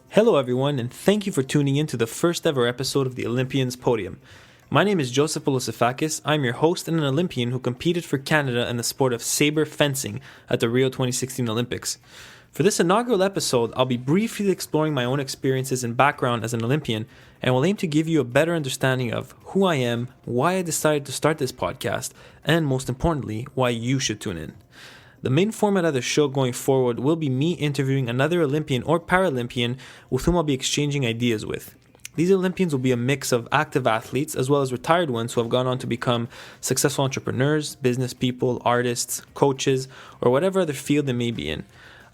Hello everyone, and thank you for tuning in to the first ever episode of the Olympians Podium. My name is Joseph Polossifakis. I'm your host and an Olympian who competed for Canada in the sport of saber fencing at the Rio 2016 Olympics. For this inaugural episode, I'll be briefly exploring my own experiences and background as an Olympian, and will aim to give you a better understanding of who I am, why I decided to start this podcast, and most importantly, why you should tune in. The main format of the show going forward will be me interviewing another Olympian or Paralympian with whom I'll be exchanging ideas with. These Olympians will be a mix of active athletes as well as retired ones who have gone on to become successful entrepreneurs, business people, artists, coaches, or whatever other field they may be in.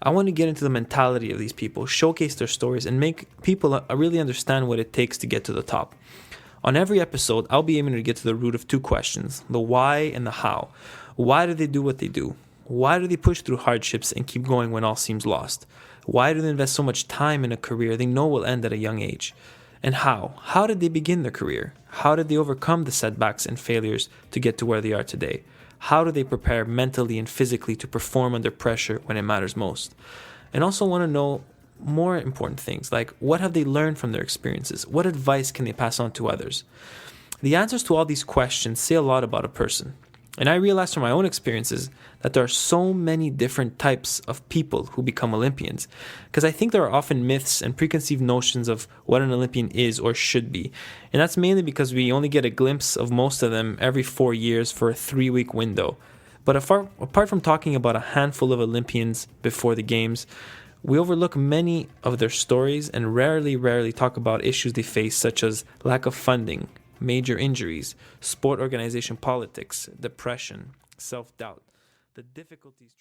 I want to get into the mentality of these people, showcase their stories, and make people really understand what it takes to get to the top. On every episode, I'll be aiming to get to the root of two questions, the why and the how. Why do they do what they do? Why do they push through hardships and keep going when all seems lost? Why do they invest so much time in a career they know will end at a young age? And how? How did they begin their career? How did they overcome the setbacks and failures to get to where they are today? How do they prepare mentally and physically to perform under pressure when it matters most? And also want to know more important things like what have they learned from their experiences? What advice can they pass on to others? The answers to all these questions say a lot about a person. And I realized from my own experiences that there are so many different types of people who become Olympians, because I think there are often myths and preconceived notions of what an Olympian is or should be. And that's mainly because we only get a glimpse of most of them every 4 years for a 3-week window. But apart from talking about a handful of Olympians before the games, we overlook many of their stories and rarely talk about issues they face, such as lack of funding, major injuries, sport organization politics, depression, self-doubt, the difficulties